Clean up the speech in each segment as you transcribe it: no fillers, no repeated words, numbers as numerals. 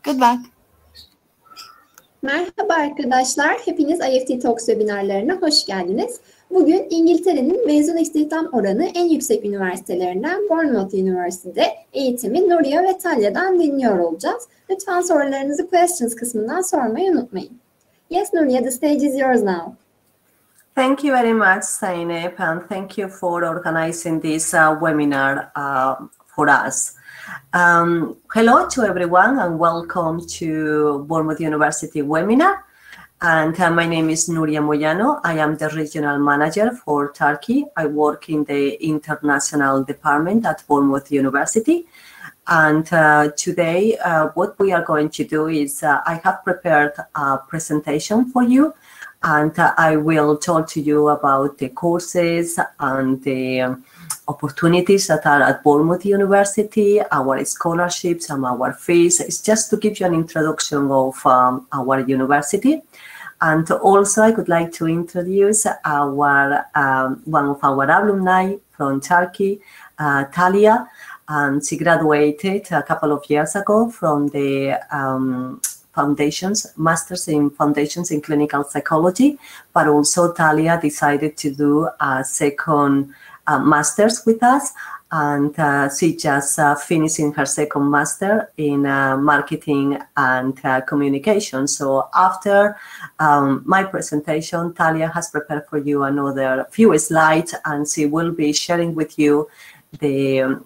Good luck. Merhaba arkadaşlar, hepiniz IEFT Talks webinarlarına hoş geldiniz. Bugün İngiltere'nin mezun istihdam oranı en yüksek üniversitelerinden Bournemouth University'de Eğitim'i Nuriye ve Talya'dan dinliyor olacağız. Lütfen sorularınızı questions kısmından sormayı unutmayın. Yes, Nuriye, the stage is yours now. Thank you very much, Zainab, and thank you for organizing this webinar for us. Hello to everyone and welcome to Bournemouth University webinar. And my name is Nuria Moyano. I am the regional manager for Turkey. I work in the international department at Bournemouth University. And today, what we are going to do is I have prepared a presentation for you. And I will talk to you about the courses and the opportunities that are at Bournemouth University, our scholarships and our fees. It's just to give you an introduction of our university. And also I would like to introduce our one of our alumni from Turkey, Talia, and she graduated a couple of years ago from the Masters in Foundations in Clinical Psychology, but also Talia decided to do a second master's with us, and she just finishing her second master in marketing and communication. So after my presentation, Talia has prepared for you another few slides, and she will be sharing with you the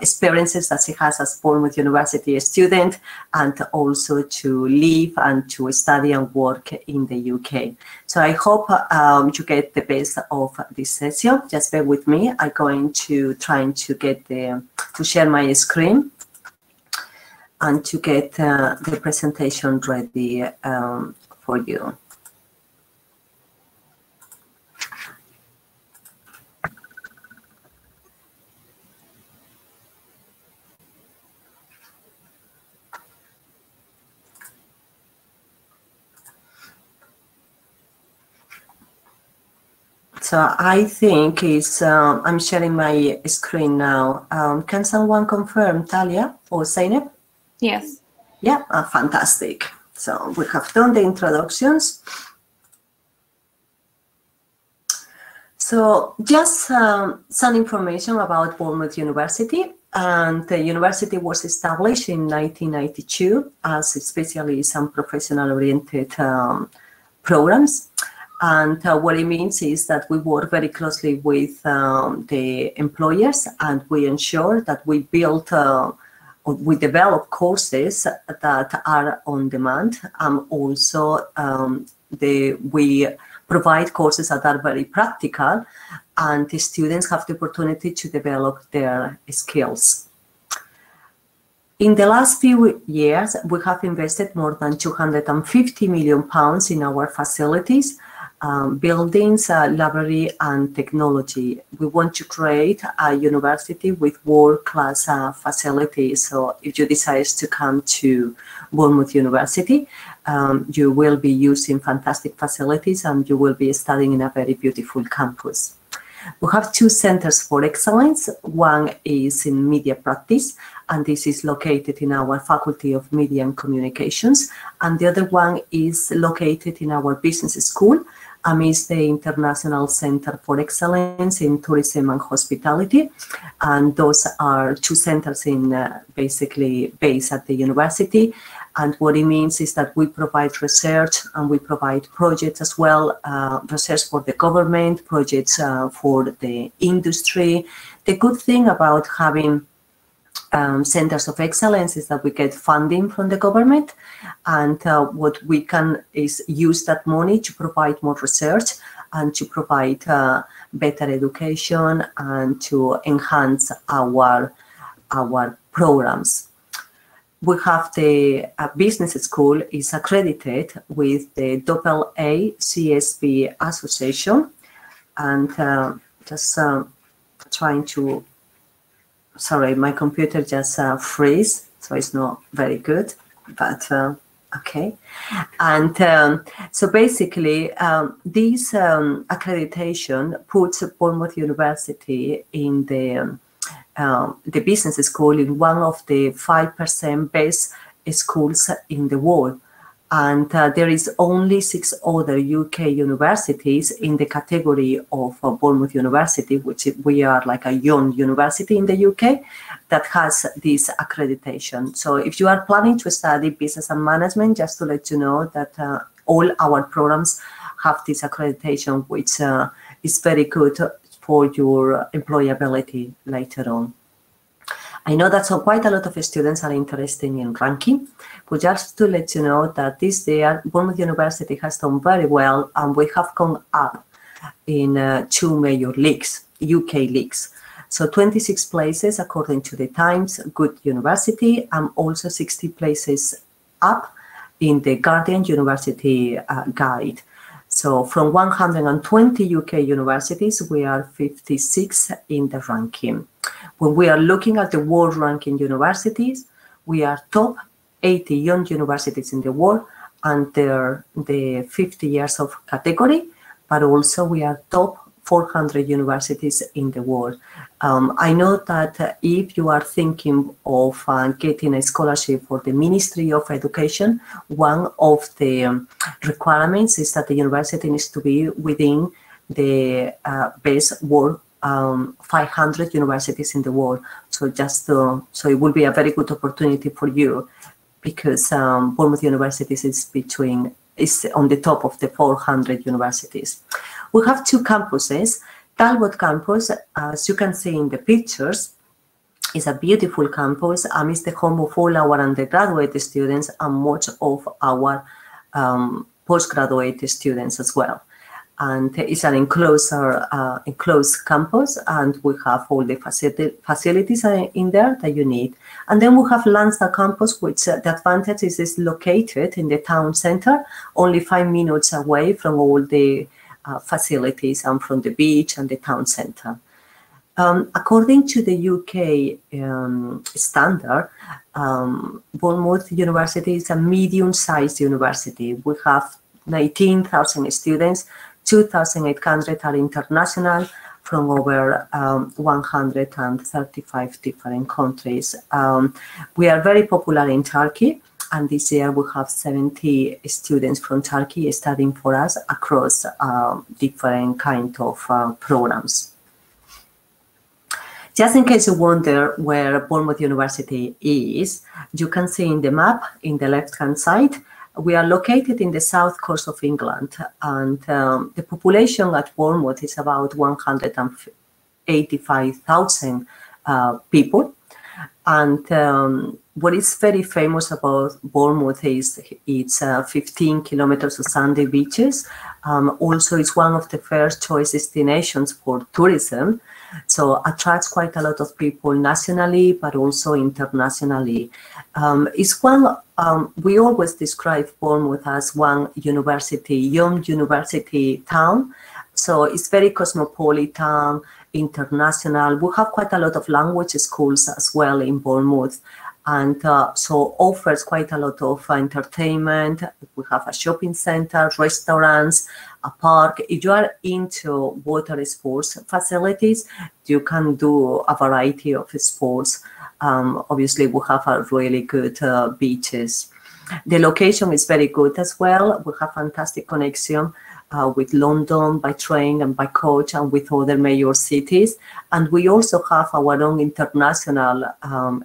experiences that she has as Bournemouth University student, and also to live and to study and work in the UK. So I hope you get the best of this session. Just bear with me. I'm going to try to get to share my screen and to get the presentation ready for you. So I think I'm sharing my screen now. Can someone confirm, Talia or Zainab? Yes. Yeah, fantastic. So we have done the introductions. So just some information about Bournemouth University. And the university was established in 1992 as a specialist and professional-oriented programs. And what it means is that we work very closely with the employers, and we ensure that we develop courses that are on demand, and also we provide courses that are very practical, and the students have the opportunity to develop their skills. In the last few years, we have invested more than £250 million in our facilities, buildings, library, and technology. We want to create a university with world-class facilities. So if you decide to come to Bournemouth University, you will be using fantastic facilities, and you will be studying in a very beautiful campus. We have two centers for excellence. One is in media practice, and this is located in our Faculty of Media and Communications. And the other one is located in our business school, amidst the International Center for Excellence in Tourism and Hospitality. And those are two centers basically based at the university. And what it means is that we provide research and we provide projects as well, research for the government, projects for the industry. The good thing about having centers of excellence is that we get funding from the government, and what we can is use that money to provide more research and to provide better education and to enhance our programs. We have the business school is accredited with the AA CSP Association, and just trying to. Sorry, my computer just freeze, so it's not very good, but okay. And so basically, this accreditation puts Bournemouth University in the business school in one of the 5% best schools in the world. And there is only 6 other UK universities in the category of Bournemouth University, which we are like a young university in the UK, that has this accreditation. So if you are planning to study business and management, just to let you know that all our programs have this accreditation, which is very good for your employability later on. I know that quite a lot of students are interested in ranking, but just to let you know that this year, Bournemouth University has done very well, and we have gone up in 2 major leagues, UK leagues. So 26 places according to the Times Good University, and also 60 places up in the Guardian University Guide. So from 120 UK universities, we are 56 in the ranking. When we are looking at the world ranking universities, we are top 80 young universities in the world under the 50 years of category, but also we are top 400 universities in the world. I know that if you are thinking of getting a scholarship for the Ministry of Education, one of the requirements is that the university needs to be within the best world 500 universities in the world. So so it will be a very good opportunity for you, because Bournemouth University is on the top of the 400 universities. We have 2 campuses. Talbot campus, as you can see in the pictures, is a beautiful campus, and is the home of all our undergraduate students and much of our postgraduate students as well. And it's an enclosed campus, and we have all the facilities in there that you need. And then we have Lansdowne campus, which the advantage is located in the town center, only 5 minutes away from all the facilities and from the beach and the town center. According to the UK standard, Bournemouth University is a medium-sized university. We have 19,000 students, 2,800 are international from over 135 different countries. We are very popular in Turkey, and this year we have 70 students from Turkey studying for us across different kind of programs. Just in case you wonder where Bournemouth University is, you can see in the map in the left-hand side, we are located in the south coast of England, and the population at Bournemouth is about 185,000 people. And what is very famous about Bournemouth is it's 15 kilometers of sandy beaches. Also, it's one of the first choice destinations for tourism. So attracts quite a lot of people nationally, but also internationally. It's one, we always describe Bournemouth as one young university town. So it's very cosmopolitan, international. We have quite a lot of language schools as well in Bournemouth. And so offers quite a lot of entertainment. We have a shopping center, restaurants, a park. If you are into water sports facilities, you can do a variety of sports. Obviously, we have a really good beaches. The location is very good as well. We have fantastic connection with London by train and by coach and with other major cities. And we also have our own international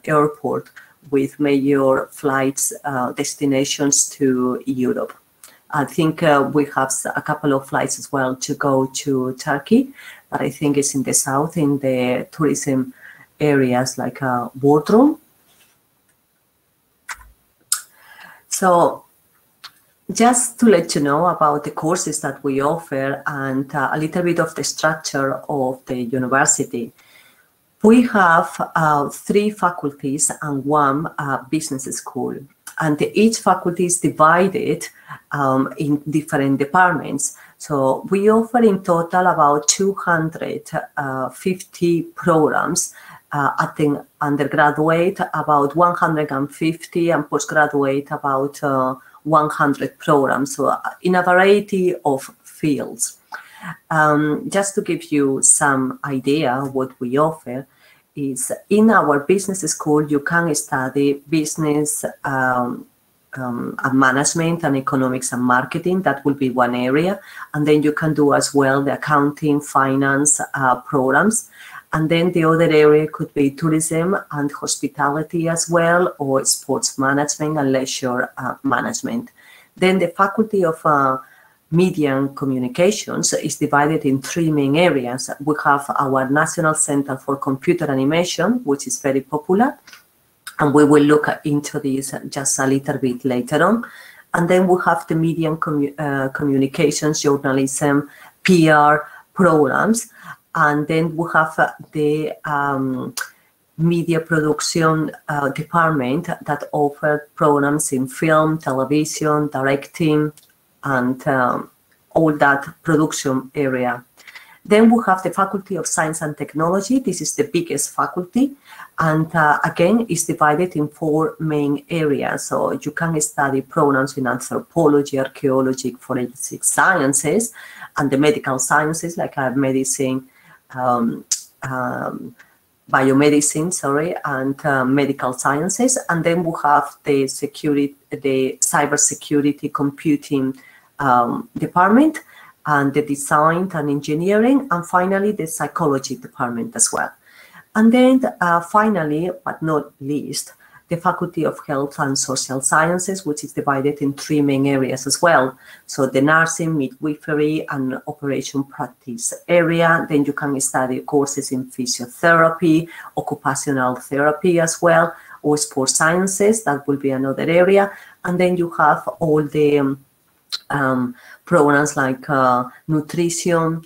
airport with major flights, destinations to Europe. I think we have a couple of flights as well to go to Turkey, but I think it's in the south, in the tourism areas like Bodrum. So just to let you know about the courses that we offer and a little bit of the structure of the university. We have 3 faculties and 1 business school, and each faculty is divided in different departments. So we offer in total about 250 programs at the undergraduate, about 150, and postgraduate about 100 programs, so in a variety of fields. Just to give you some idea of what we offer, is in our business school, you can study business and management and economics and marketing. That will be one area. And then you can do as well the accounting, finance programs. And then the other area could be tourism and hospitality as well, or sports management and leisure management. Then the Faculty of Media and Communications is divided in three main areas. We have our National Center for Computer Animation, which is very popular, and we will look into this just a little bit later on. And then we have the Media and Communications, Journalism, PR programs. And then we have the media production department that offers programs in film, television, directing, and all that production area. Then we have the Faculty of Science and Technology. This is the biggest faculty. And again, it's divided in four main areas. So you can study programs in anthropology, archaeology, forensic sciences, and the medical sciences like medicine, biomedicine, and medical sciences. And then we have the cybersecurity computing department, and the design and engineering, and finally the psychology department as well. And then finally, but not least, the Faculty of Health and Social Sciences, which is divided in three main areas as well. So the nursing, midwifery, and operation practice area. Then you can study courses in physiotherapy, occupational therapy as well, or sports sciences. That will be another area. And then you have all the programs like nutrition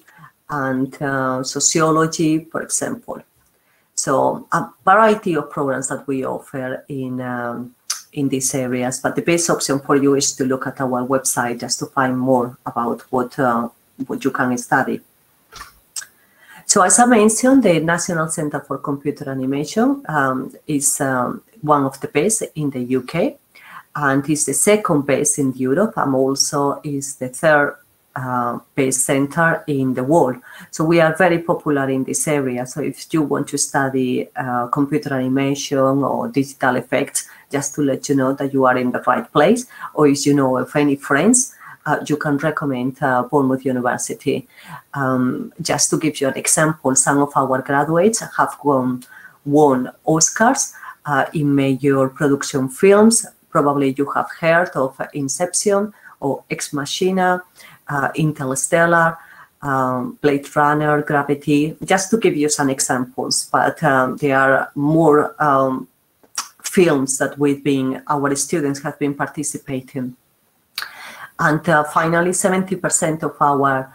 and sociology, for example. So a variety of programs that we offer in these areas, but the best option for you is to look at our website just to find more about what you can study. So as I mentioned, the National Center for Computer Animation is one of the best in the UK, and is the second best in Europe, and also is the third best center in the world. So we are very popular in this area. So if you want to study computer animation or digital effects, just to let you know that you are in the right place, or if you know of any friends, you can recommend Bournemouth University. Just to give you an example, some of our graduates have won Oscars in major production films. Probably you have heard of Inception or Ex Machina, Interstellar, Blade Runner, Gravity, just to give you some examples. But there are more films that our students have been participating. And finally, 70% of our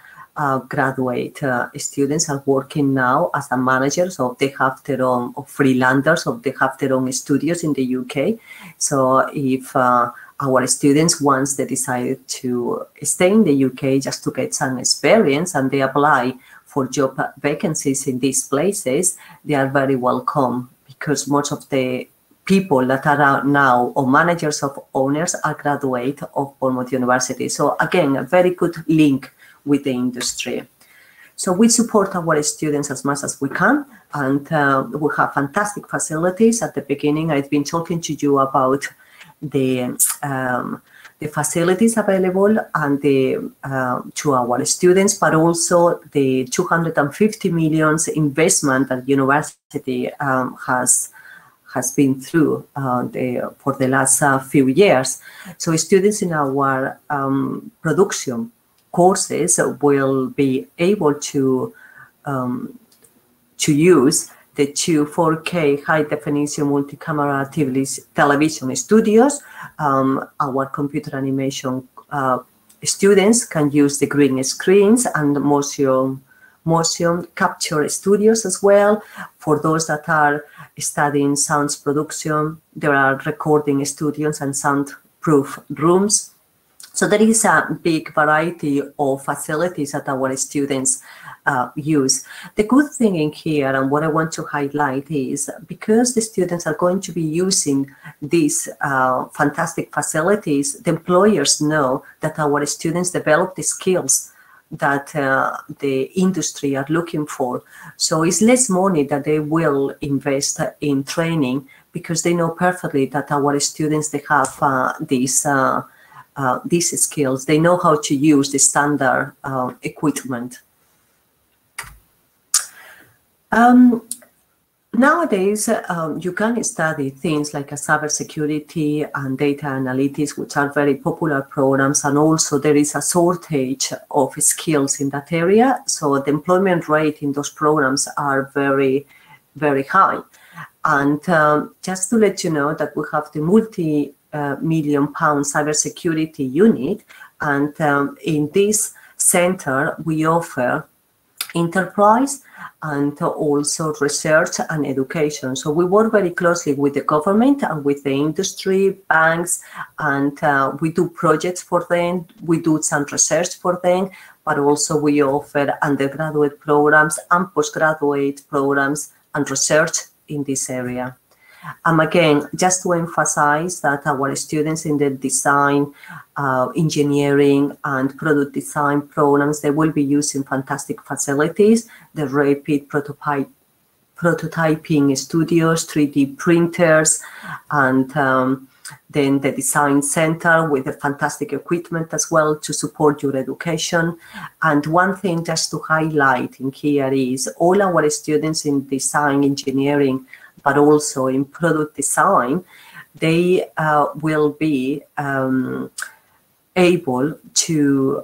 graduate students are working now as a manager, so they have their own, or freelancers, or they have their own studios in the UK. So if our students, once they decide to stay in the UK just to get some experience and they apply for job vacancies in these places, they are very welcome, because most of the people that are now or managers of owners are graduate of Bournemouth University. So again, a very good link with the industry. So we support our students as much as we can, and we have fantastic facilities. At the beginning, I've been talking to you about the facilities available and to our students, but also the 250 million investment that university has been through for the last few years. So students in our production courses will be able to use the two 4K high-definition multi-camera television studios. Our computer animation students can use the green screens and motion capture studios as well. For those that are studying sound production, there are recording studios and soundproof rooms. So there is a big variety of facilities that our students use. The good thing in here, and what I want to highlight, is because the students are going to be using these fantastic facilities, the employers know that our students develop the skills that the industry are looking for. So it's less money that they will invest in training, because they know perfectly that our students, they have these skills. They know how to use the standard equipment. Nowadays, you can study things like cybersecurity and data analytics, which are very popular programs, and also there is a shortage of skills in that area. So the employment rate in those programs are very, very high. And just to let you know that we have the multi-million-pound cybersecurity unit, and in this center we offer enterprise and also research and education. So we work very closely with the government and with the industry, banks, and we do projects for them. We do some research for them, but also we offer undergraduate programs and postgraduate programs and research in this area. Again, just to emphasize that our students in the design, engineering and product design programs, they will be using fantastic facilities, the rapid prototyping studios, 3D printers, and then the design center with the fantastic equipment as well to support your education. And one thing just to highlight in here is all our students in design engineering, but also in product design, they will be able to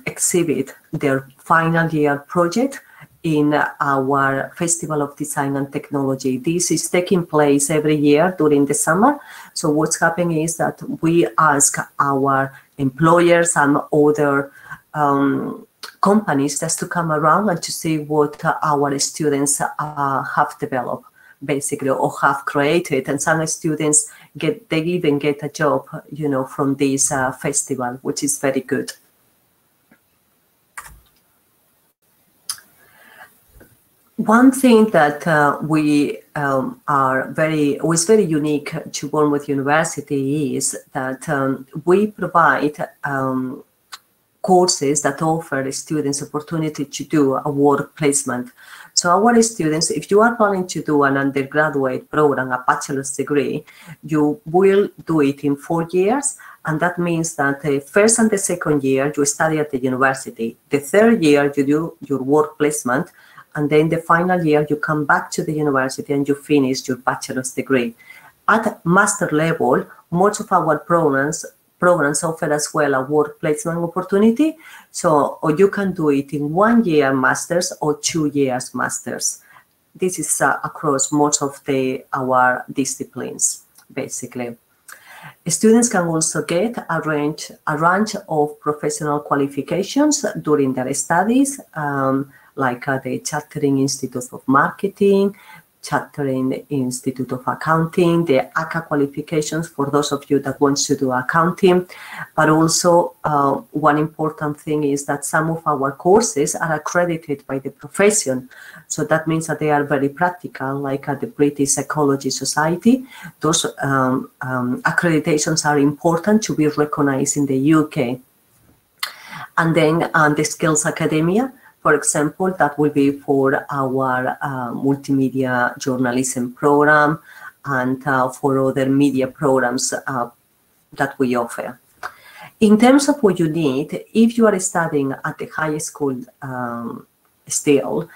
exhibit their final year project in our Festival of Design and Technology. This is taking place every year during the summer. So what's happening is that we ask our employers and other companies just to come around and to see what our students have developed, basically, or have created. And some students they even get a job, you know, from this festival, which is very good. One thing that was very unique to Bournemouth University is that we provide courses that offer students opportunity to do a work placement. So our students, if you are planning to do an undergraduate program, a bachelor's degree, you will do it in 4 years. And that means that the first and the second year, you study at the university. The third year, you do your work placement. And then the final year, you come back to the university and you finish your bachelor's degree. At master level, most of our programs offer as well a work placement opportunity. So or you can do it in 1 year masters or 2 years masters. This is across most of our disciplines, basically. Students can also get a range of professional qualifications during their studies, like the Chartering Institute of Marketing, Chartering Institute of Accounting, the ACA qualifications for those of you that want to do accounting. But also one important thing is that some of our courses are accredited by the profession. So that means that they are very practical, like at the British Psychology Society. Those accreditations are important to be recognized in the UK. And then the Skills Academia, for example, that will be for our multimedia journalism program and for other media programs that we offer. In terms of what you need, if you are studying at the high school still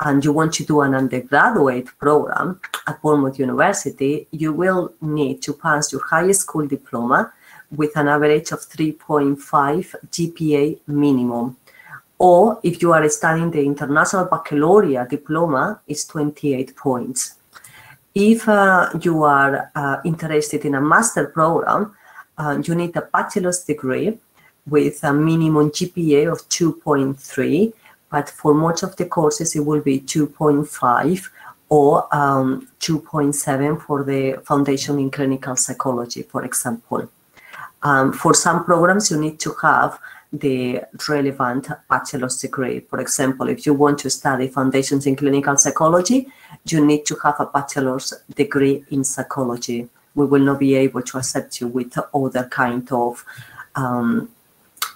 and you want to do an undergraduate program at Bournemouth University, you will need to pass your high school diploma with an average of 3.5 GPA minimum. Or if you are studying the International Baccalaureate diploma, it's 28 points. If you are interested in a master program, you need a bachelor's degree with a minimum GPA of 2.3, but for most of the courses it will be 2.5 or 2.7 for the Foundation in Clinical Psychology, for example. For some programs, you need to have the relevant bachelor's degree. For example, if you want to study foundations in clinical psychology, you need to have a bachelor's degree in psychology. We will not be able to accept you with other kind of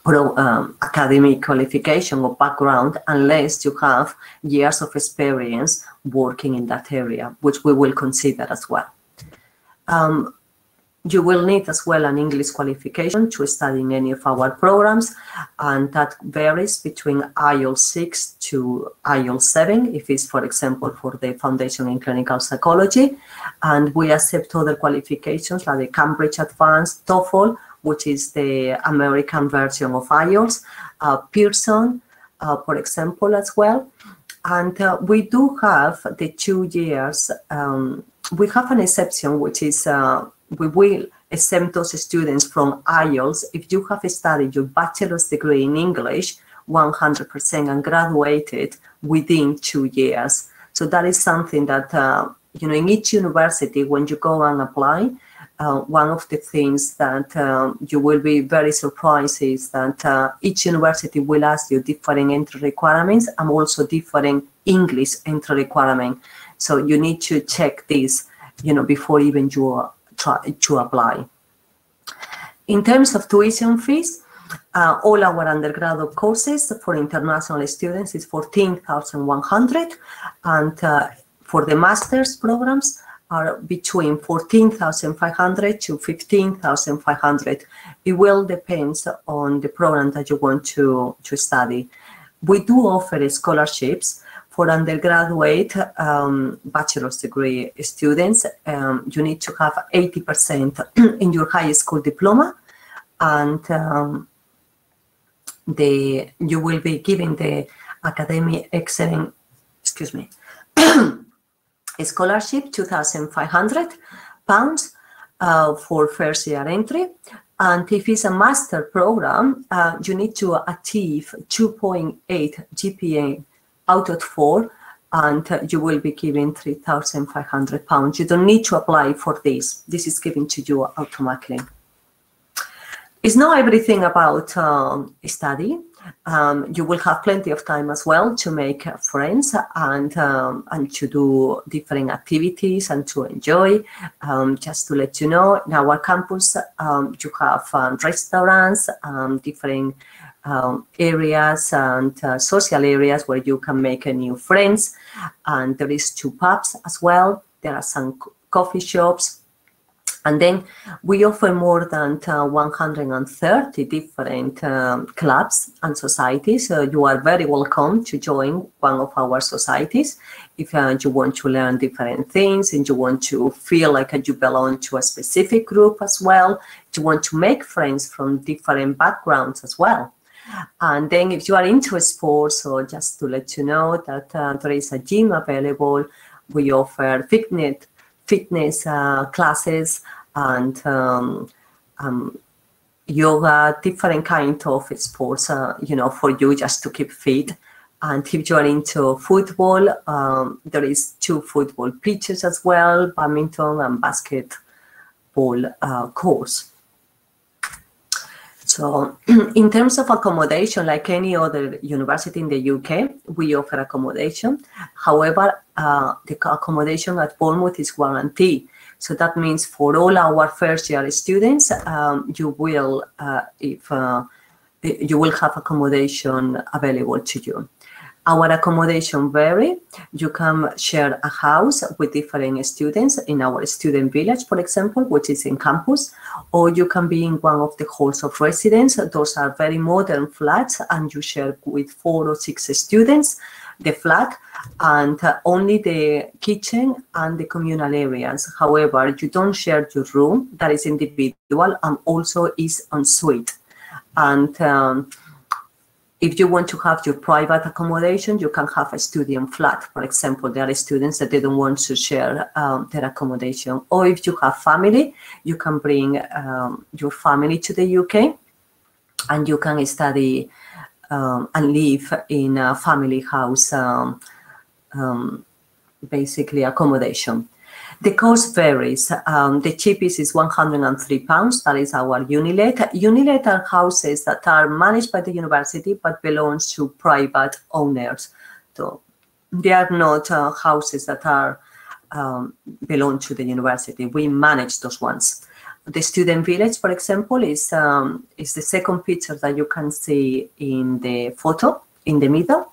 academic qualification or background unless you have years of experience working in that area, which we will consider as well. You will need as well an English qualification to study in any of our programs, and that varies between IELTS 6 to IELTS 7, if it's, for example, for the Foundation in Clinical Psychology. And we accept other qualifications like the Cambridge Advanced, TOEFL, which is the American version of IELTS, Pearson, for example, as well. And we do have the 2 years. We have an exception, which is we will exempt those students from IELTS if you have studied your bachelor's degree in English 100% and graduated within 2 years. So that is something that, in each university, when you go and apply, one of the things that you will be very surprised is that each university will ask you different entry requirements and also different English entry requirements. So you need to check this, before even you try to apply. In terms of tuition fees, all our undergraduate courses for international students is $14,100, and for the master's programs are between $14,500 to $15,500. It will depend on the program that you want to study. We do offer scholarships for undergraduate bachelor's degree students. You need to have 80% in your high school diploma, and you will be given the academic excellence, scholarship, £2,500 for first year entry. And if it's a master program, you need to achieve 2.8 GPA out of 4, and you will be given £3,500. You don't need to apply for this. This is given to you automatically. It's not everything about study. You will have plenty of time as well to make friends and to do different activities and to enjoy. Just to let you know, in our campus, you have restaurants, different areas and social areas where you can make new friends. And there is 2 pubs as well. There are some coffee shops. And then we offer more than 130 different clubs and societies. So you are very welcome to join one of our societies if you want to learn different things and you want to feel like you belong to a specific group as well. You want to make friends from different backgrounds as well. And then if you are into sports, so just to let you know that there is a gym available. We offer fitness classes and yoga, different kind of sports, for you just to keep fit. And if you are into football, there is 2 football pitches as well, badminton and basketball course. So in terms of accommodation, like any other university in the UK, we offer accommodation. However, the accommodation at Bournemouth is guaranteed. So that means for all our first year students, you will have accommodation available to you. Our accommodation vary. You can share a house with different students in our student village, for example, which is in campus, or you can be in one of the halls of residence. Those are very modern flats, and you share with 4 or 6 students the flat, and only the kitchen and the communal areas. However, you don't share your room, that is individual, and also is en suite. And if you want to have your private accommodation, you can have a student flat. For example, there are students that they don't want to share their accommodation. Or if you have family, you can bring your family to the UK and you can study and live in a family house, basically accommodation. The cost varies. The cheapest is £103. That is our unit. Unit are houses that are managed by the university but belongs to private owners. So they are not houses that are belong to the university. We manage those ones. the student village, for example, is the second picture that you can see in the photo in the middle,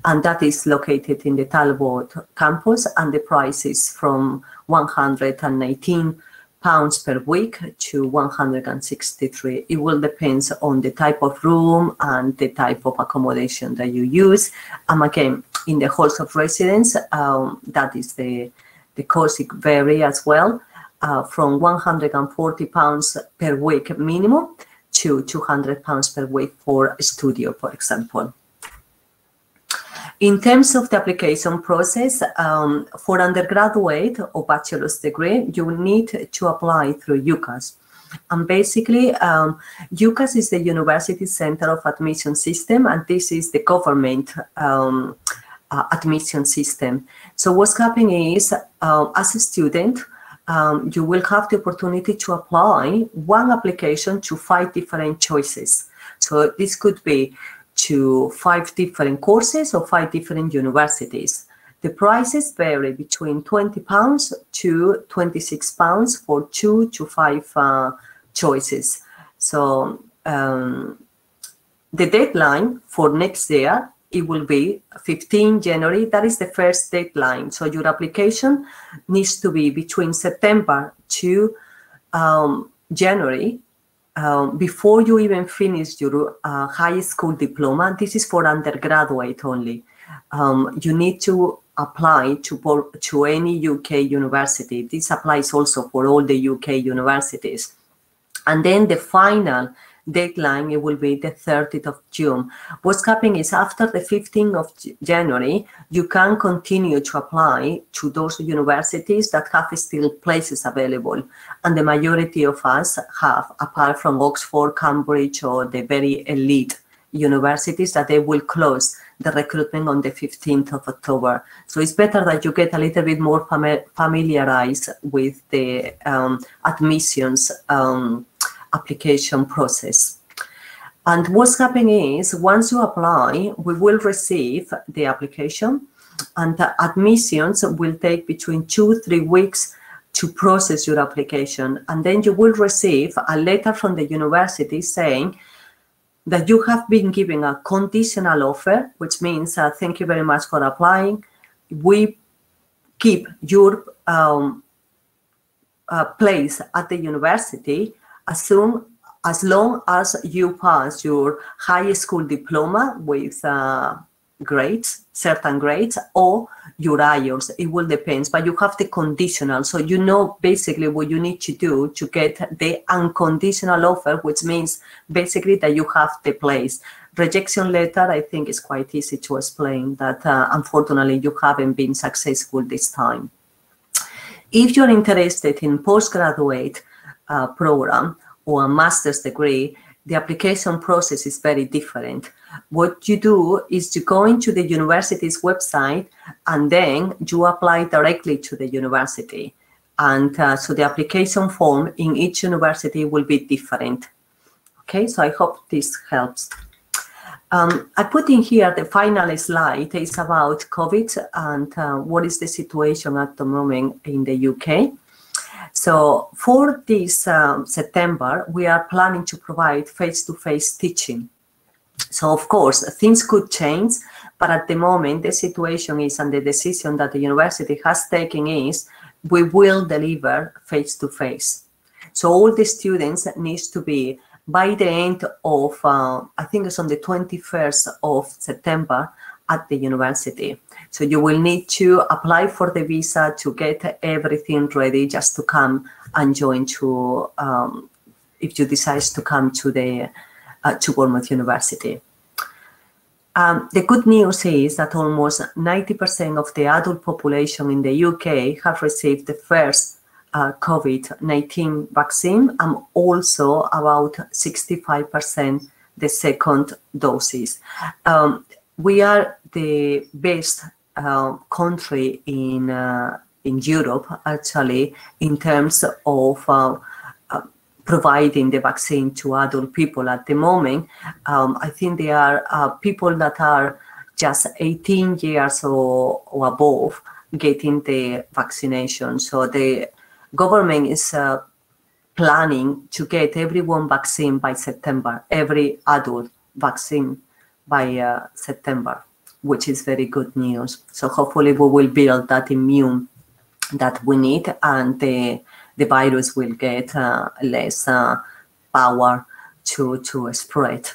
and that is located in the Talbot campus, and the price is from £119 per week to 163. It will depend on the type of room and the type of accommodation that you use. And again, in the halls of residence, that is the cost vary as well, from £140 per week minimum to £200 per week for a studio, for example. In terms of the application process, for undergraduate or bachelor's degree, you need to apply through UCAS. And basically, UCAS is the University Center of Admission System, and this is the government admission system. So what's happening is, as a student, you will have the opportunity to apply one application to 5 different choices. So this could be to 5 different courses or 5 different universities. The prices vary between £20 to £26 for 2 to 5 choices. So the deadline for next year, it will be 15 January. That is the first deadline. So your application needs to be between September to January, before you even finish your high school diploma. This is for undergraduate only. You need to apply to any UK university. This applies also for all the UK universities. And then the final deadline, it will be the 30th of June. What's happening is, after the 15th of January, you can continue to apply to those universities that have still places available. And the majority of us have, apart from Oxford, Cambridge, or the very elite universities, that they will close the recruitment on the 15th of October. So it's better that you get a little bit more familiarized with the admissions application process. And what's happening is, once you apply, we will receive the application, and the admissions will take between 2-3 weeks to process your application. And then you will receive a letter from the university saying that you have been given a conditional offer, which means thank you very much for applying. We keep your place at the university as long as you pass your high school diploma with grades, certain grades, or your IELTS. It will depend, but you have the conditional. So you know basically what you need to do to get the unconditional offer, which means basically that you have the place. Rejection letter, I think, is quite easy to explain, that unfortunately you haven't been successful this time. If you're interested in postgraduate program or a master's degree, the application process is very different. What you do is you go into the university's website, and then you apply directly to the university. And so the application form in each university will be different. Okay, so I hope this helps. I put in here the final slide. It's about COVID and what is the situation at the moment in the UK. So for this September, we are planning to provide face-to-face teaching. So of course, things could change, but at the moment, the situation is, and the decision that the university has taken is, we will deliver face-to-face. So all the students needs to be, by the end of, I think it's on the 21st of September, at the university. So you will need to apply for the visa to get everything ready just to come and join to, if you decide to come to the to Bournemouth University. The good news is that almost 90% of the adult population in the UK have received the first COVID-19 vaccine, and also about 65% the second doses. We are the best country in Europe, actually, in terms of providing the vaccine to adult people at the moment. I think there are people that are just 18 years or above getting the vaccination. So the government is planning to get everyone vaccine by September, every adult vaccine by September, which is very good news. So hopefully we will build that immune that we need, and the virus will get less power to spread.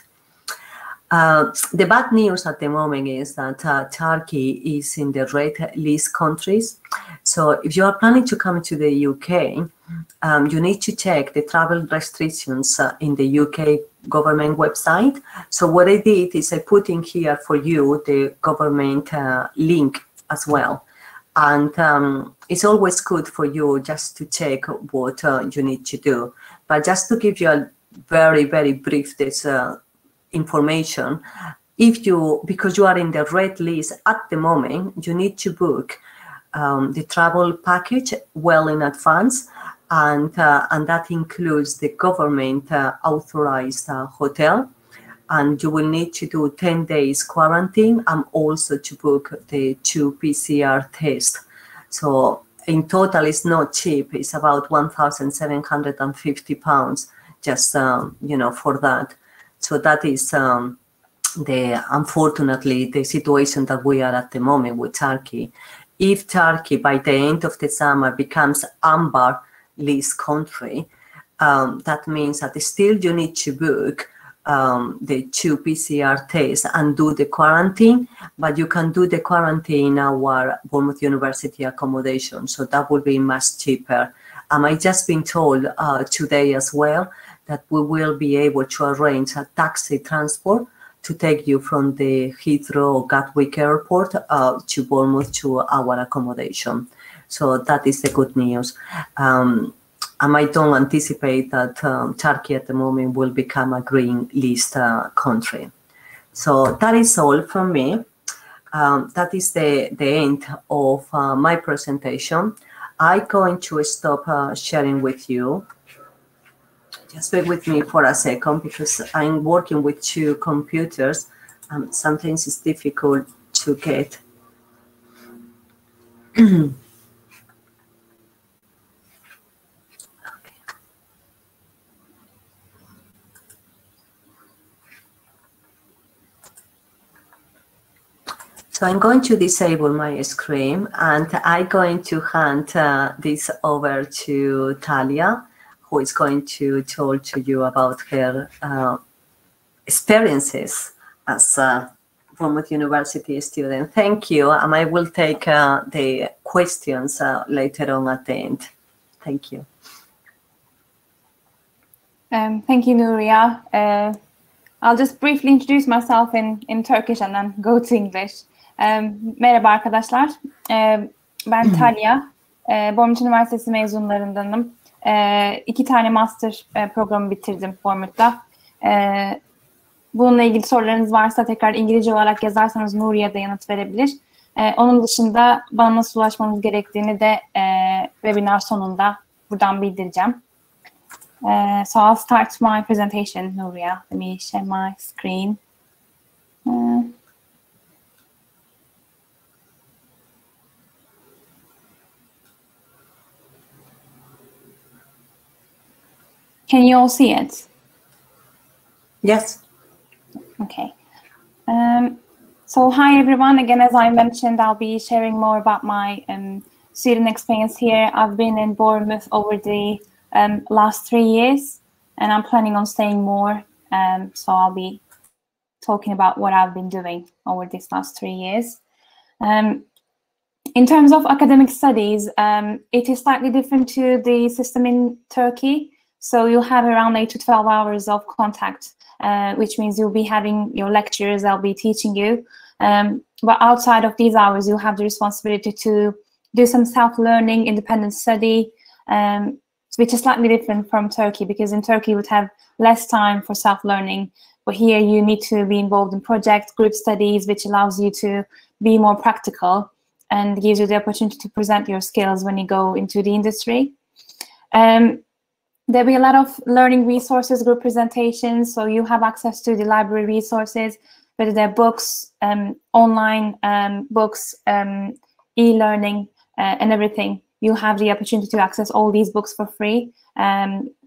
The bad news at the moment is that Turkey is in the red list countries. So if you are planning to come to the UK, you need to check the travel restrictions in the UK government website. So what I did is I put in here for you the government link as well. And it's always good for you just to check what you need to do. But just to give you a very, very brief information, because you are in the red list at the moment, you need to book the travel package well in advance, and that includes the government authorized hotel, and you will need to do 10 days quarantine, and also to book the 2 PCR tests. So in total, it's not cheap. It's about £1,750 just for that. So that is unfortunately the situation that we are at the moment with Turkey. If Turkey by the end of the summer becomes amber list country, that means that still you need to book the 2 PCR tests and do the quarantine, but you can do the quarantine in our Bournemouth University accommodation. So that will be much cheaper. I just been told today as well that we will be able to arrange a taxi transport to take you from the Heathrow or Gatwick airport to Bournemouth to our accommodation. So that is the good news. And I don't anticipate that Turkey at the moment will become a green list country. So that is all from me. That is the end of my presentation. I'm going to stop sharing with you. Just bear with me for a second, because I'm working with 2 computers. Sometimes it's difficult to get. Okay. So I'm going to disable my screen, and I'm going to hand this over to Talia, who is going to talk to you about her experiences as a Bournemouth University student. Thank you, and I will take the questions later on at the end. Thank you. Thank you, Nuria. I'll just briefly introduce myself in Turkish and then go to English. Merhaba arkadaşlar. Ben Talia. Bournemouth Üniversitesi mezunlarındanım. 2 tane master programı bitirdim Bournemouth'ta. Bununla ilgili sorularınız varsa tekrar İngilizce olarak yazarsanız Nuriye de yanıt verebilir. Onun dışında bana nasıl ulaşmanız gerektiğini de webinar sonunda buradan bildireceğim. So I'll start my presentation, Nuria. Let me share my screen. Can you all see it? Yes. Okay. So hi everyone. Again, as I mentioned, I'll be sharing more about my student experience here. I've been in Bournemouth over the last 3 years, and I'm planning on staying more. So I'll be talking about what I've been doing over these last 3 years. In terms of academic studies, it is slightly different to the system in Turkey. So you'll have around 8 to 12 hours of contact, which means you'll be having your lectures, I'll be teaching you. But outside of these hours, you have the responsibility to do some self-learning, independent study, which is slightly different from Turkey, because in Turkey you would have less time for self-learning. But here you need to be involved in project group studies, which allows you to be more practical and gives you the opportunity to present your skills when you go into the industry. There'll be a lot of learning resources, group presentations, so you have access to the library resources, whether they're books, online books, e-learning, and everything. You have the opportunity to access all these books for free.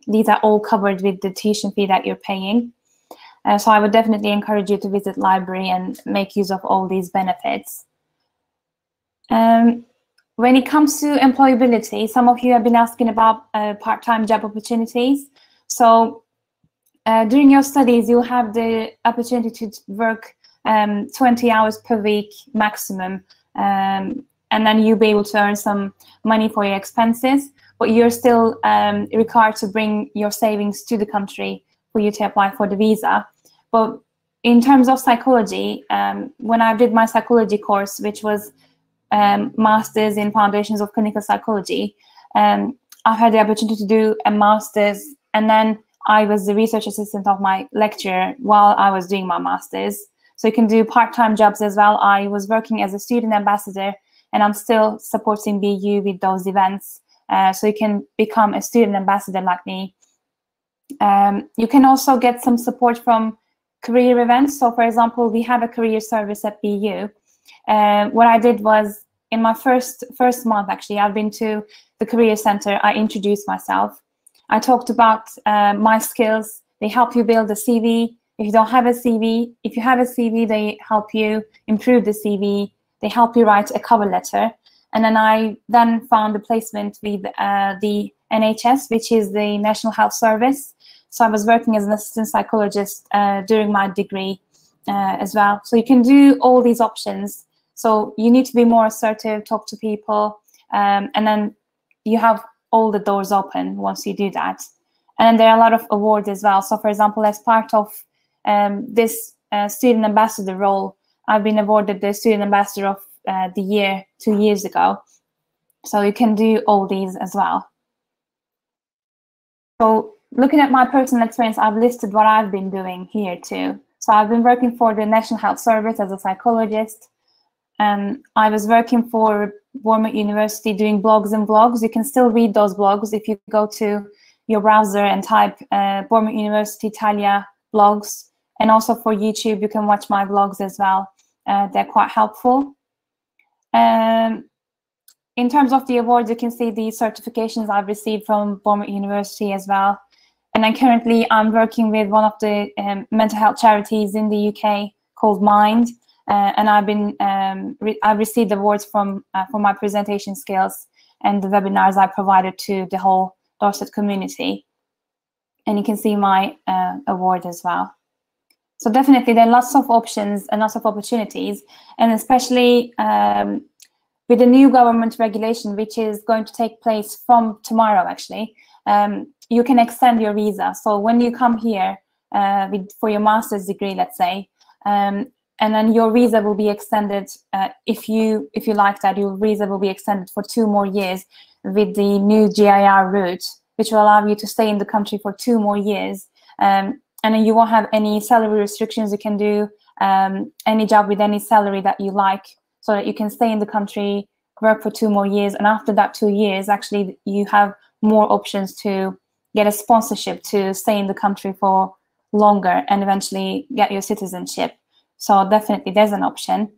these are all covered with the tuition fee that you're paying. So I would definitely encourage you to visit library and make use of all these benefits. When it comes to employability, some of you have been asking about part-time job opportunities. So during your studies, you'll have the opportunity to work 20 hours per week maximum, and then you'll be able to earn some money for your expenses, but you're still required to bring your savings to the country for you to apply for the visa. But in terms of psychology, when I did my psychology course, which was Masters in Foundations of Clinical Psychology, I had the opportunity to do a master's, and then I was the research assistant of my lecturer while I was doing my master's. So you can do part-time jobs as well. I was working as a student ambassador, and I'm still supporting BU with those events. So you can become a student ambassador like me. You can also get some support from career events. So for example, we have a career service at BU. What I did was, in my first month, actually, I've been to the career center. I introduced myself. I talked about my skills. They help you build a CV. If you don't have a CV, if you have a CV, they help you improve the CV. They help you write a cover letter. And then I found a placement with the NHS, which is the National Health Service. So I was working as an assistant psychologist during my degree as well. So you can do all these options. So you need to be more assertive, talk to people, and then you have all the doors open once you do that. And then there are a lot of awards as well. So for example, as part of this student ambassador role, I've been awarded the Student Ambassador of the Year 2 years ago. So you can do all these as well. So looking at my personal experience, I've listed what I've been doing here too. So I've been working for the National Health Service as a psychologist. I was working for Bournemouth University doing blogs and vlogs. You can still read those blogs if you go to your browser and type Bournemouth University Italia blogs. And also for YouTube, you can watch my vlogs as well. They're quite helpful. In terms of the awards, you can see the certifications I've received from Bournemouth University as well. And then currently I'm working with one of the mental health charities in the UK called Mind. And I've received awards for my presentation skills and the webinars I provided to the whole Dorset community. And you can see my award as well. So definitely there are lots of options and lots of opportunities, and especially with the new government regulation, which is going to take place from tomorrow, actually, you can extend your visa. So when you come here for your master's degree, let's say, and then your visa will be extended, if you like that, your visa will be extended for 2 more years with the new GIR route, which will allow you to stay in the country for 2 more years. And then you won't have any salary restrictions. You can do any job with any salary that you like, so that you can stay in the country, work for 2 more years. And after that 2 years, actually, you have more options to get a sponsorship to stay in the country for longer and eventually get your citizenship. So definitely there's an option.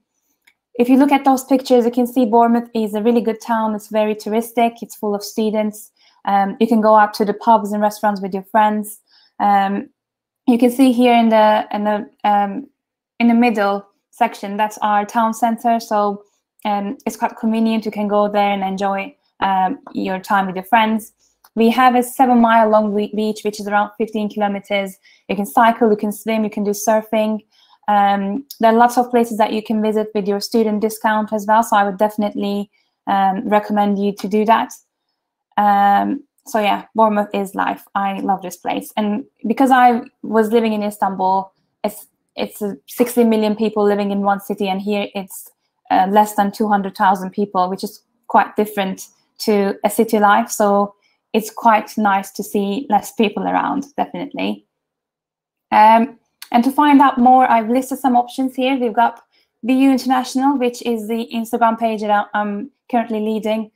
If you look at those pictures, you can see Bournemouth is a really good town. It's very touristic. It's full of students. You can go out to the pubs and restaurants with your friends. You can see here in the middle section, that's our town center. So it's quite convenient. You can go there and enjoy your time with your friends. We have a 7-mile long beach, which is around 15 kilometers. You can cycle, you can swim, you can do surfing. There are lots of places that you can visit with your student discount as well. So I would definitely recommend you to do that. So yeah, Bournemouth is life. I love this place. And because I was living in Istanbul, it's 60 million people living in one city, and here it's less than 200,000 people, which is quite different to a city life. So it's quite nice to see less people around, definitely. And to find out more, I've listed some options here. We've got BU International, which is the Instagram page that I'm currently leading.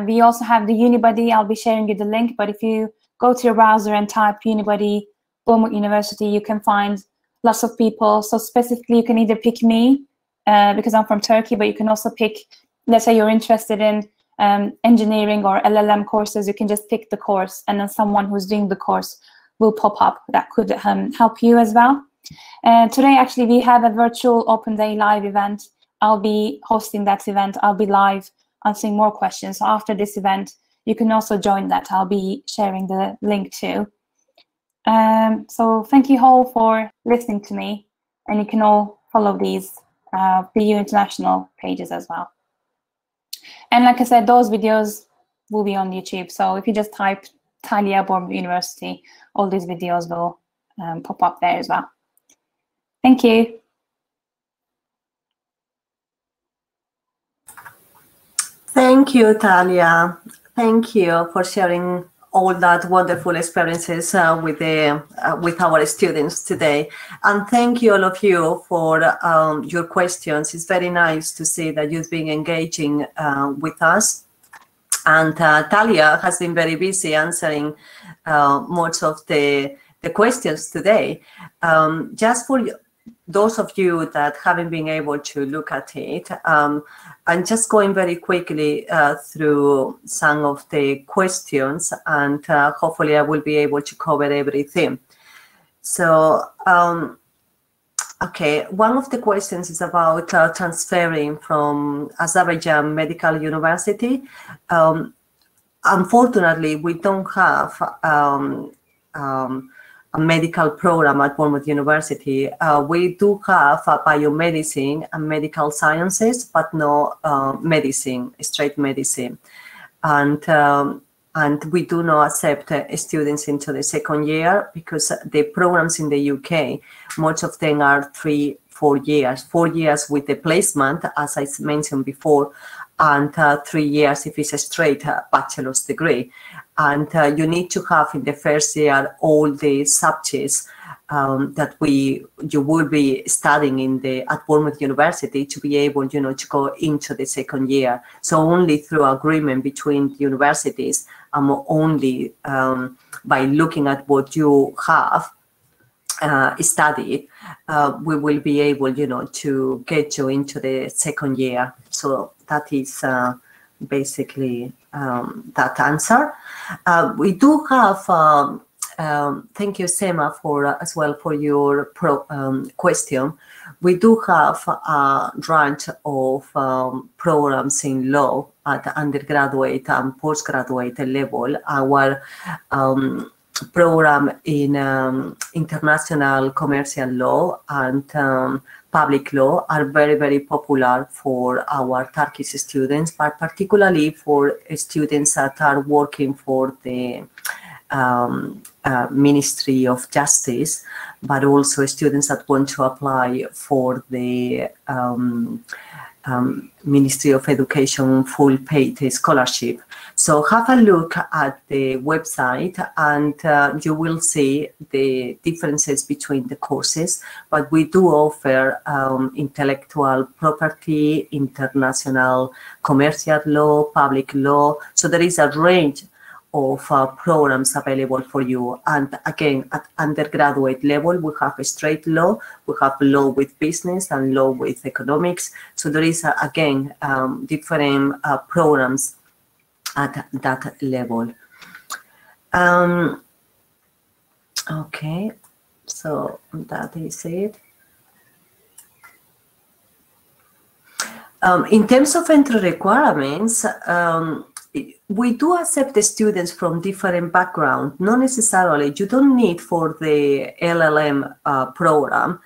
We also have the Unibuddy. I'll be sharing you the link, but if you go to your browser and type Unibuddy Bournemouth University, you can find lots of people. So specifically, you can either pick me, because I'm from Turkey, but you can also pick, let's say you're interested in engineering or LLM courses, you can just pick the course, and then someone who's doing the course will pop up that could help you as well. Today, actually, we have a virtual open day live event. I'll be hosting that event. I'll be live answering more questions. So after this event, you can also join that. I'll be sharing the link too. So thank you all for listening to me, and you can all follow these BU International pages as well. And like I said, those videos will be on YouTube. So if you just type Talia Bournemouth University, all these videos will pop up there as well. Thank you. Thank you, Talia. Thank you for sharing all that wonderful experiences with our students today. And thank you all of you for your questions. It's very nice to see that you've been engaging with us. And Talia has been very busy answering most of the questions today. Just for those of you that haven't been able to look at it, I'm just going very quickly through some of the questions, and hopefully I will be able to cover everything. So, okay, one of the questions is about transferring from Azerbaijan Medical University. Unfortunately, we don't have a medical program at Bournemouth University. We do have biomedicine and medical sciences, but no medicine, straight medicine. And we do not accept students into the second year because the programs in the UK, most of them are 3-4 years. 4 years with the placement, as I mentioned before, and 3 years if it's a straight bachelor's degree. And you need to have in the first year all the subjects that you will be studying at Bournemouth University to be able, to go into the second year. So only through agreement between the universities, only by looking at what you have studied, we will be able, to get you into the second year. So that is basically that answer. We do have, thank you, Sema, as well for your question. We do have a range of programs in law at undergraduate and postgraduate level. Our program in international commercial law and public law are very, very popular for our Turkish students, but particularly for students that are working for the Ministry of Justice, but also students that want to apply for the Ministry of Education full paid scholarship. So have a look at the website and you will see the differences between the courses, but we do offer intellectual property, international commercial law, public law. So there is a range of programs available for you. And again, at undergraduate level, we have a straight law, we have law with business and law with economics. So there is, again, different programs at that level. Okay, so that is it. In terms of entry requirements, we do accept the students from different backgrounds. Not necessarily, you don't need for the LLM program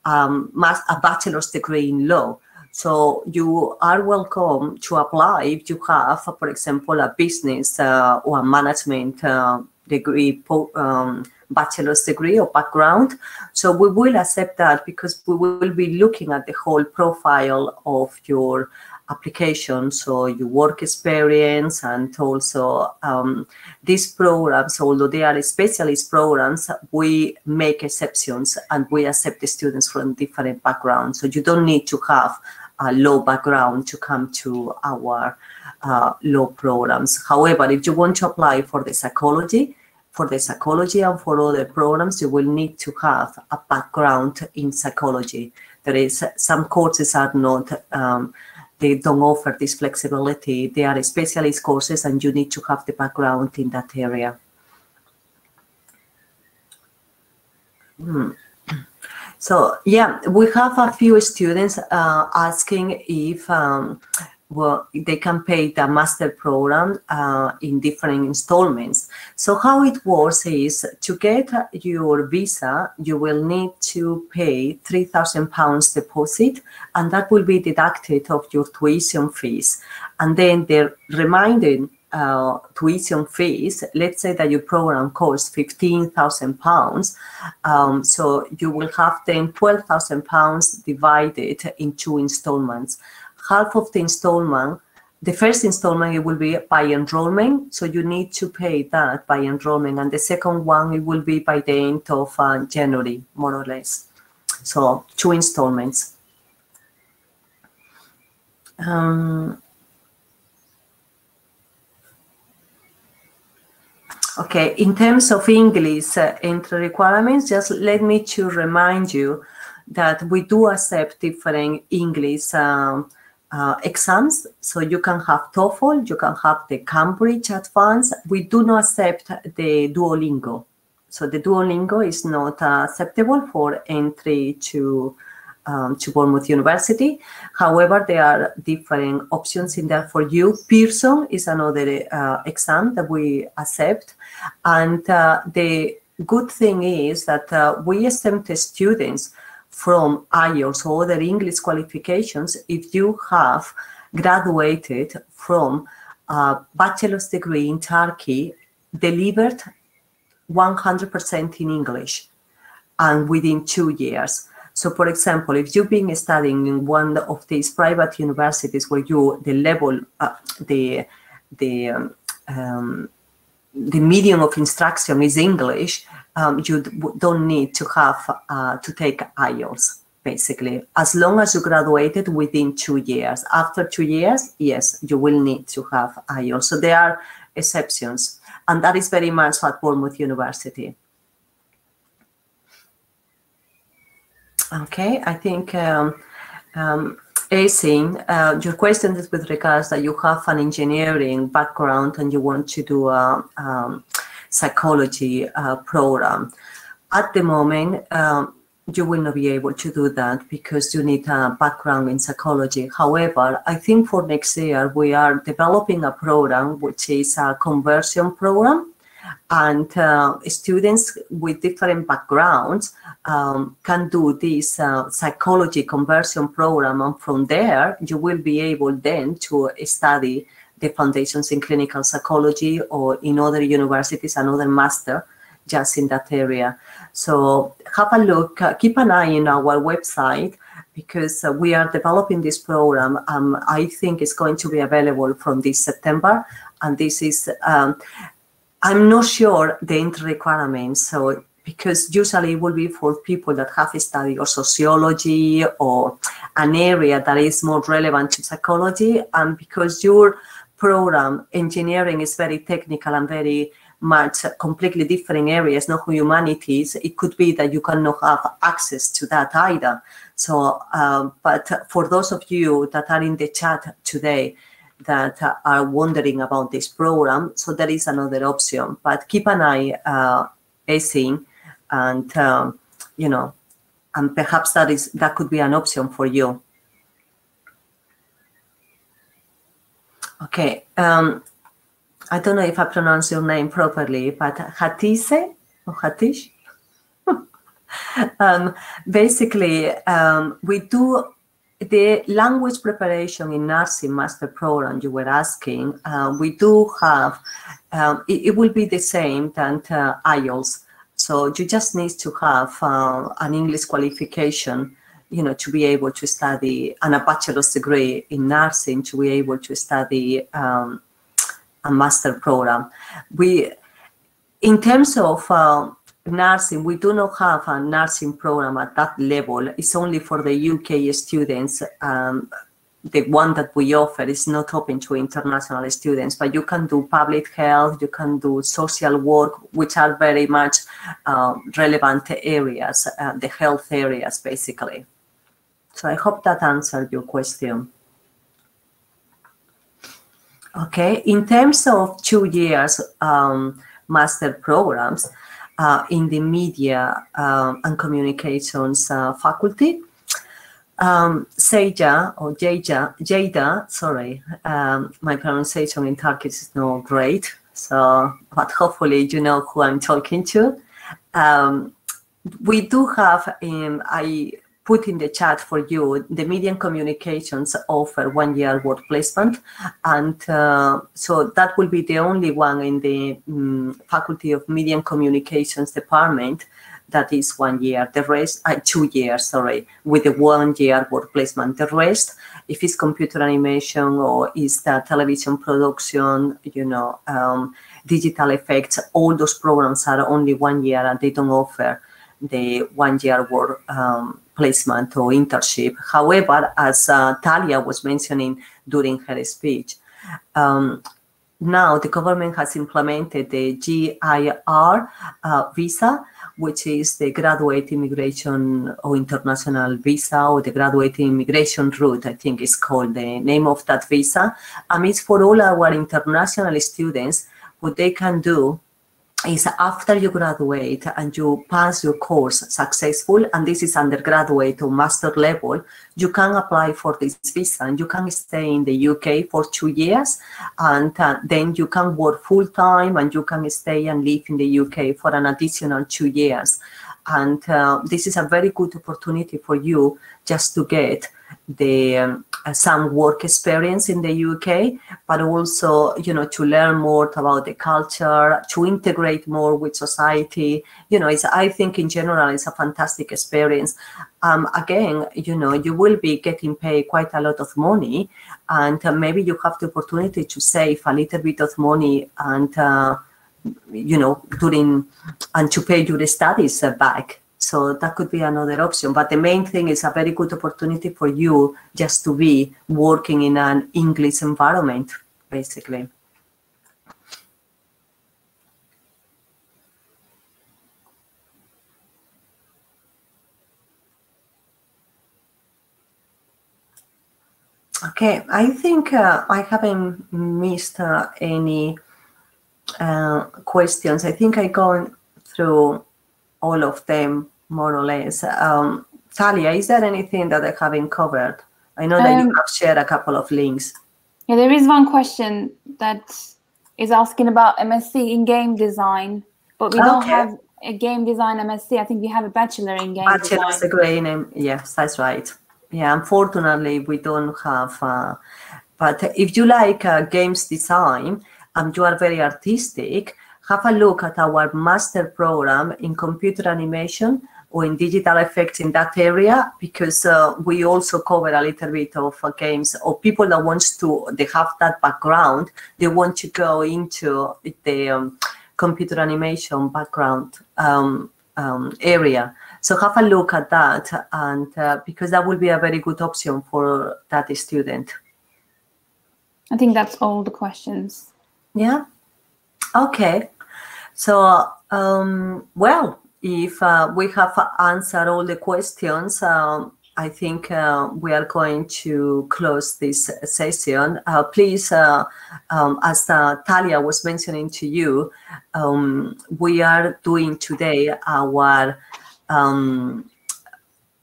a bachelor's degree in law. So you are welcome to apply if you have, for example, a business or a management degree, bachelor's degree or background. So we will accept that because we will be looking at the whole profile of your application, so your work experience, and also these programs, although they are specialist programs, we make exceptions and we accept the students from different backgrounds. So you don't need to have a law background to come to our law programs. However, if you want to apply for the psychology and for other programs, you will need to have a background in psychology. There is some courses are not they don't offer this flexibility. They are specialist courses and you need to have the background in that area. So yeah, we have a few students asking if well, they can pay the master program in different installments. So how it works is, to get your visa, you will need to pay £3,000 deposit, and that will be deducted of your tuition fees. And then the remaining tuition fees, let's say that your program costs £15,000, so you will have then £12,000 divided in 2 installments. Half of the installment, the first installment, it will be by enrollment, so you need to pay that by enrollment, and the second one, it will be by the end of January, more or less. So 2 installments. Okay, in terms of English entry requirements, just let me to remind you that we do accept different English exams. So you can have TOEFL, you can have the Cambridge Advanced. We do not accept the Duolingo. So the Duolingo is not acceptable for entry to Bournemouth University. However, there are different options in there for you. Pearson is another exam that we accept. And the good thing is that we accept students from IELTS or other English qualifications if you have graduated from a bachelor's degree in Turkey delivered 100% in English and within 2 years. So, for example, if you've been studying in one of these private universities where the level, the medium of instruction is English, you don't need to have to take IELTS, basically, as long as you graduated within 2 years. After 2 years, yes, you will need to have IELTS. So there are exceptions, and that is very much at Bournemouth University. Okay, I think Eğitim, your question is with regards that you have an engineering background and you want to do a psychology program. At the moment, you will not be able to do that because you need a background in psychology. However, I think for next year, we are developing a program which is a conversion program. And students with different backgrounds can do this psychology conversion program, and from there you will be able then to study the foundations in clinical psychology or in other universities, another master just in that area. So have a look, keep an eye on our website, because we are developing this program. I think it's going to be available from this September, and this is I'm not sure the entry requirements, so because usually it will be for people that have studied or sociology or an area that is more relevant to psychology, and because your program, engineering, is very technical and very much completely different areas, not humanities, it could be that you cannot have access to that either. So, but for those of you that are in the chat today, that are wondering about this program, so there is another option. But keep an eye, Eğitim, and you know, and perhaps that could be an option for you. Okay, I don't know if I pronounce your name properly, but Hatise or Hatish. Basically, we do the language preparation in nursing master program you were asking. We do have, it will be the same than IELTS. So you just need to have an English qualification, you know, to be able to study, and a bachelor's degree in nursing to be able to study a master program. In terms of nursing, we do not have a nursing program at that level. It's only for the UK students. The one that we offer is not open to international students, but you can do public health, you can do social work, which are very much relevant areas, the health areas, basically. So I hope that answered your question. Okay, in terms of 2 years master programs in the media and communications faculty, Jada, sorry, my pronunciation in Turkish is not great, so, but hopefully you know who I'm talking to. We do have, I put in the chat for you, the media and communications offer 1 year work placement. And so that will be the only one in the Faculty of Media and Communications department that is 1 year. The rest, 2 years, sorry, with the 1 year work placement. The rest, if it's computer animation or is the television production, you know, digital effects, all those programs are only 1 year and they don't offer the 1 year work placement or internship. However, as Talia was mentioning during her speech, now the government has implemented the GIR visa, which is the graduate immigration or international visa, or the graduate immigration route, I think is called the name of that visa. It's for all our international students. What they can do is after you graduate and you pass your course successful, and this is undergraduate or master level, you can apply for this visa and you can stay in the UK for 2 years, and then you can work full time and you can stay and live in the UK for an additional 2 years. And this is a very good opportunity for you just to get the some work experience in the UK, but also, you know, to learn more about the culture, to integrate more with society. You know, I think in general, it's a fantastic experience. Again, you know, you will be getting paid quite a lot of money, and maybe you have the opportunity to save a little bit of money and, you know, and to pay your studies back. So that could be another option. But the main thing is a very good opportunity for you just to be working in an English environment, basically. Okay, I think I haven't missed any questions. I think I've gone through all of them, more or less. Talia, is there anything that I haven't covered? I know that you have shared a couple of links. Yeah, there is one question that is asking about MSc in game design, but we don't have a game design MSc. I think we have a bachelor in game design. Bachelor's degree in, yes, that's right. Yeah, unfortunately, we don't have, but if you like games design and you are very artistic, have a look at our master program in computer animation or in digital effects in that area, because we also cover a little bit of games, or people that wants to, they have that background, they want to go into the computer animation background area. So have a look at that, and because that will be a very good option for that student. I think that's all the questions. Yeah. Okay. So, well, if we have answered all the questions, I think we are going to close this session. Please, as Talia was mentioning to you, we are doing today our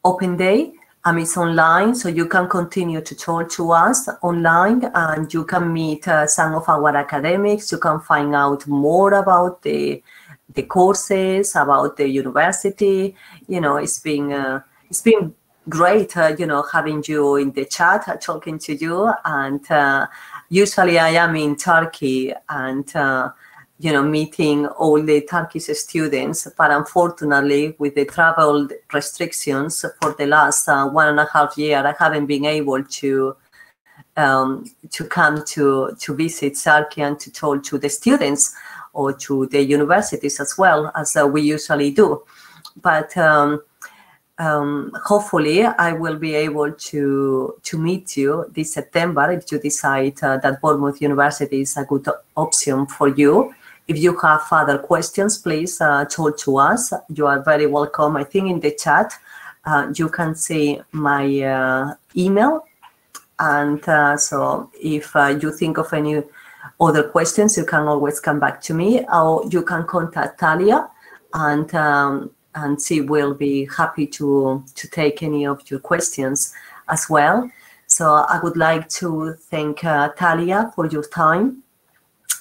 open day. It's online, so you can continue to talk to us online, and you can meet some of our academics. You can find out more about the courses, about the university. You know, it's been great, you know, having you in the chat, talking to you. And usually I am in Turkey and you know, meeting all the Turkish students, but unfortunately with the travel restrictions for the last 1.5 years, I haven't been able to come to visit Turkey and to talk to the students or to the universities as well as we usually do. But hopefully I will be able to meet you this September if you decide that Bournemouth University is a good option for you. If you have further questions, please talk to us. You are very welcome. I think in the chat, you can see my email. And so if you think of any other questions, you can always come back to me, or you can contact Talia, and she will be happy to take any of your questions as well. So I would like to thank Talia for your time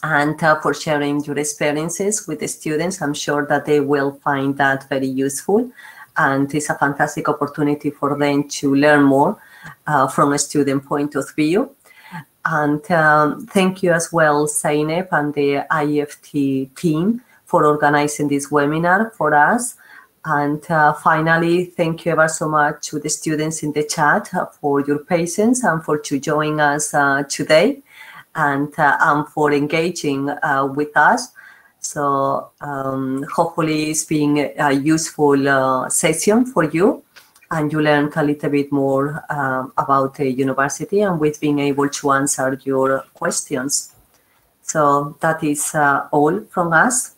and for sharing your experiences with the students. I'm sure that they will find that very useful, and it's a fantastic opportunity for them to learn more from a student point of view. And thank you as well, Zainab and the IEFT team for organizing this webinar for us. And finally, thank you ever so much to the students in the chat for your patience and for joining us today, and for engaging with us. So hopefully it's been a useful session for you, and you learned a little bit more about the university, and we've been able to answer your questions. So that is all from us.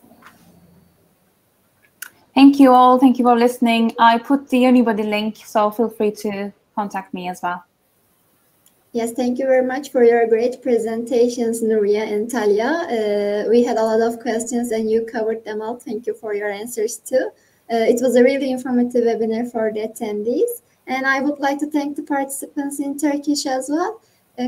Thank you all. Thank you for listening. I put the Unibody link, so feel free to contact me as well. Yes, thank you very much for your great presentations, Nuria and Talia. We had a lot of questions and you covered them all. Thank you for your answers too. It was a really informative webinar for the attendees. And I would like to thank the participants in Turkish as well.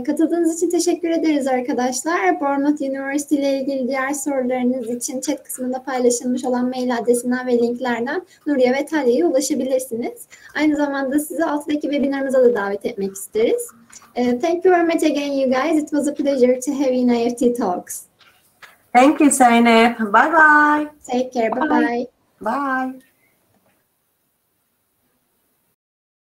Katıldığınız için teşekkür ederiz arkadaşlar. Bournemouth University ile ilgili diğer sorularınız için chat kısmında paylaşılmış olan mail adresinden ve linklerden Nuria ve Talya'ya ulaşabilirsiniz. Aynı zamanda sizi alttaki webinarımıza da davet etmek isteriz. Thank you very much again, you guys. It was a pleasure to have you in IEFT Talks. Thank you, Zainab. Bye-bye. Take care. Bye-bye. Bye.